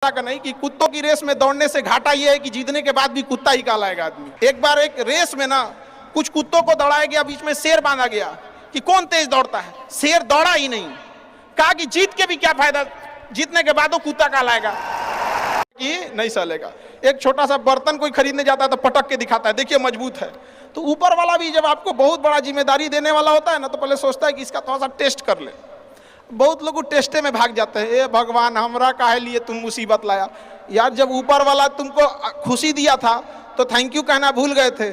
का नहीं कि कुत्तों की रेस में दौड़ने से घाटा यह है कि जीतने के बाद भी कुत्ता ही कहलाएगा आदमी। एक बार एक रेस में ना कुछ कुत्तों को दौड़ाया गया, बीच में शेर बांधा गया कि कौन तेज दौड़ता है। शेर दौड़ा ही नहीं, कहा कि जीत के भी क्या फायदा, जीतने के बाद वो कुत्ता कहलाएगा कि नहीं चलेगा। एक छोटा सा बर्तन कोई खरीदने जाता है तो पटक के दिखाता है, देखिए मजबूत है। तो ऊपर वाला भी जब आपको बहुत बड़ा जिम्मेदारी देने वाला होता है ना, तो पहले सोचता है कि इसका थोड़ा सा टेस्ट कर ले। बहुत लोग टेस्टे में भाग जाते हैं, ए भगवान हमरा काहे लिए तुम मुसीबत लाया। यार जब ऊपर वाला तुमको खुशी दिया था तो थैंक यू कहना भूल गए थे,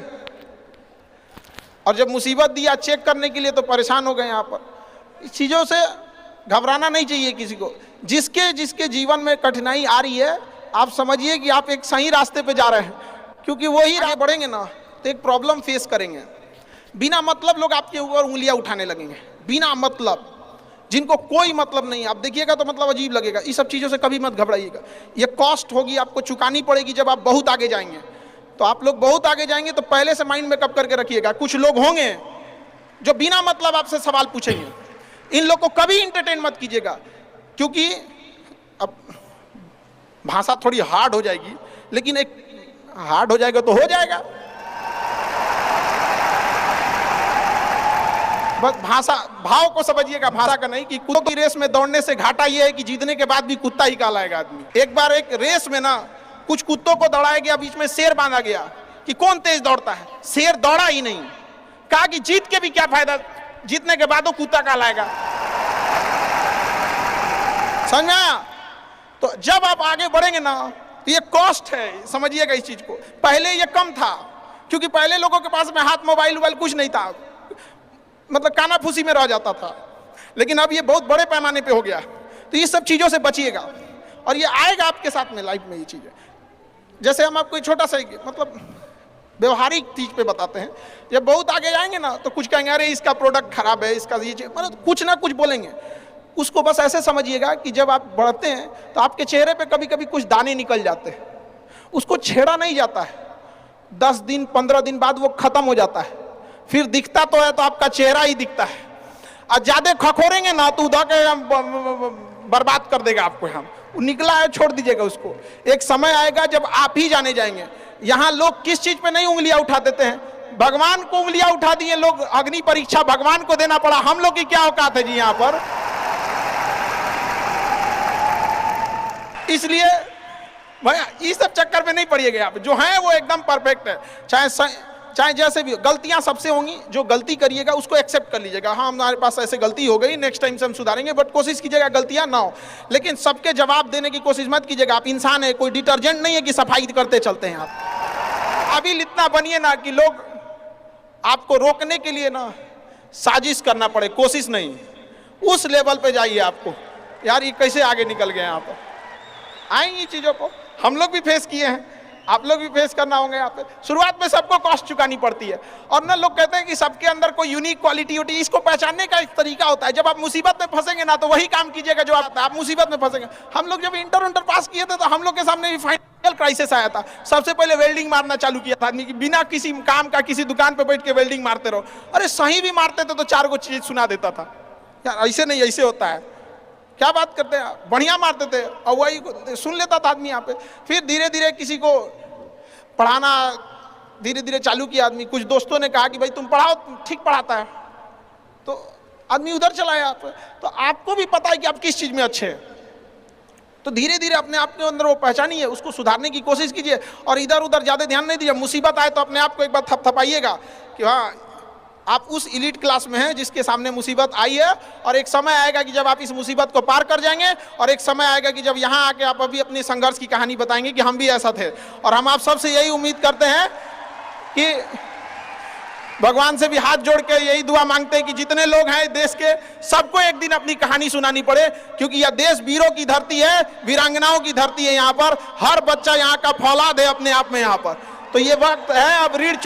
और जब मुसीबत दिया चेक करने के लिए तो परेशान हो गए। यहाँ पर इस चीज़ों से घबराना नहीं चाहिए किसी को। जिसके जिसके जीवन में कठिनाई आ रही है, आप समझिए कि आप एक सही रास्ते पे जा रहे हैं, क्योंकि वही आगे बढ़ेंगे ना तो एक प्रॉब्लम फेस करेंगे। बिना मतलब लोग आपके ऊपर उंगलियां उठाने लगेंगे, बिना मतलब, जिनको कोई मतलब नहीं। आप देखिएगा तो मतलब अजीब लगेगा। इस सब चीज़ों से कभी मत घबराइएगा। ये कॉस्ट होगी, आपको चुकानी पड़ेगी जब आप बहुत आगे जाएंगे। तो आप लोग बहुत आगे जाएंगे तो पहले से माइंड में कब करके रखिएगा। कुछ लोग होंगे जो बिना मतलब आपसे सवाल पूछेंगे, इन लोग को कभी इंटरटेन मत कीजिएगा, क्योंकि अब भाषा थोड़ी हार्ड हो जाएगी, लेकिन एक हार्ड हो जाएगा तो हो जाएगा। बस भाषा भाव को समझिएगा, भाषा का नहीं कि कुत्तों की रेस में दौड़ने से घाटा यह है कि जीतने के बाद भी कुत्ता ही कहलाएगा आदमी। एक बार एक रेस में ना कुछ कुत्तों को दौड़ाया गया, बीच में शेर बांधा गया कि कौन तेज दौड़ता है। शेर दौड़ा ही नहीं, कहा कि जीत के भी क्या फायदा, जीतने के बाद वो कुत्ता कहलाएगा। समझा? तो जब आप आगे बढ़ेंगे ना तो ये कॉस्ट है, समझिएगा इस चीज को। पहले ये कम था, क्योंकि पहले लोगों के पास में हाथ मोबाइल कुछ नहीं था, मतलब काना फूसी में रह जाता था। लेकिन अब ये बहुत बड़े पैमाने पे हो गया। तो ये सब चीज़ों से बचिएगा, और ये आएगा आपके साथ में लाइफ में। ये चीज़ें जैसे हम आपको छोटा सा मतलब व्यवहारिक चीज पे बताते हैं, जब बहुत आगे जाएंगे ना तो कुछ कहेंगे अरे इसका प्रोडक्ट खराब है, इसका ये चीज, मतलब कुछ ना कुछ बोलेंगे। उसको बस ऐसे समझिएगा कि जब आप बढ़ते हैं तो आपके चेहरे पे कभी कभी कुछ दाने निकल जाते हैं, उसको छेड़ा नहीं जाता है। 10 दिन 15 दिन बाद वो खत्म हो जाता है, फिर दिखता तो है तो आपका चेहरा ही दिखता है। और ज्यादा खखोरेंगे ना तो उधर के बर्बाद कर देगा आपको। हम निकला है छोड़ दीजिएगा उसको। एक समय आएगा जब आप ही जाने जाएंगे। यहाँ लोग किस चीज पे नहीं उंगलियां उठा देते हैं, भगवान को उंगलियां उठा दिए लोग। अग्नि परीक्षा भगवान को देना पड़ा, हम लोग की क्या औकात है जी यहाँ पर। इसलिए भैया इस सब चक्कर में नहीं पड़िएगा आप। जो है वो एकदम परफेक्ट है, चाहे जैसे भी। गलतियां सबसे होंगी, जो गलती करिएगा उसको एक्सेप्ट कर लीजिएगा। हाँ हमारे पास ऐसे गलती हो गई, नेक्स्ट टाइम से हम सुधारेंगे, बट कोशिश कीजिएगा गलतियां ना हो। लेकिन सबके जवाब देने की कोशिश मत कीजिएगा। आप इंसान है, कोई डिटर्जेंट नहीं है कि सफाई करते चलते हैं आप। अभी इतना बनिए ना कि लोग आपको रोकने के लिए ना साजिश करना पड़े, कोशिश नहीं। उस लेवल पे जाइए आपको। यार ये कैसे आगे निकल गए यहाँ पर। आएंगी चीज़ों को हम लोग भी फेस किए हैं, आप लोग भी फेस करना होंगे। यहाँ पे शुरुआत में सबको कॉस्ट चुकानी पड़ती है। और ना लोग कहते हैं कि सबके अंदर कोई यूनिक क्वालिटी होती है, इसको पहचानने का एक तरीका होता है। जब आप मुसीबत में फंसेंगे ना तो वही काम कीजिएगा जो आप मुसीबत में फंसेंगे। हम लोग जब इंटर पास किए थे तो हम लोग के सामने भी फाइनल क्राइसिस आया था। सबसे पहले वेल्डिंग मारना चालू किया था आदमी की, बिना किसी काम का किसी दुकान पर बैठ के वेल्डिंग मारते रहो। अरे सही भी मारते थे तो 4 को चीज सुना देता था। यार ऐसे नहीं, ऐसे होता है, क्या बात करते हैं। बढ़िया मारते थे और वही सुन लेता था आदमी यहाँ पे। फिर धीरे धीरे किसी को पढ़ाना धीरे धीरे चालू किया आदमी। कुछ दोस्तों ने कहा कि भाई तुम पढ़ाओ, ठीक पढ़ाता है, तो आदमी उधर चला गया। तो आपको भी पता है कि आप किस चीज़ में अच्छे हैं, तो धीरे धीरे अपने आप के अंदर वो पहचानिए, उसको सुधारने की कोशिश कीजिए। और इधर उधर ज़्यादा ध्यान नहीं दीजिए। मुसीबत आए तो अपने आप को एक बार थपथपाइएगा कि हाँ आप उस एलीट क्लास में हैं जिसके सामने मुसीबत आई है। और एक समय आएगा कि जब आप इस मुसीबत को पार कर जाएंगे, और एक समय आएगा कि जब यहाँ आके आप अभी अपने संघर्ष की कहानी बताएंगे कि हम भी ऐसा थे। और हम आप सबसे यही उम्मीद करते हैं कि भगवान से भी हाथ जोड़ के यही दुआ मांगते हैं कि जितने लोग हैं देश के, सबको एक दिन अपनी कहानी सुनानी पड़े, क्योंकि यह देश वीरों की धरती है, वीरांगनाओं की धरती है। यहाँ पर हर बच्चा यहाँ का फौलाद है अपने आप में यहाँ पर। तो ये वक्त है अब रीढ़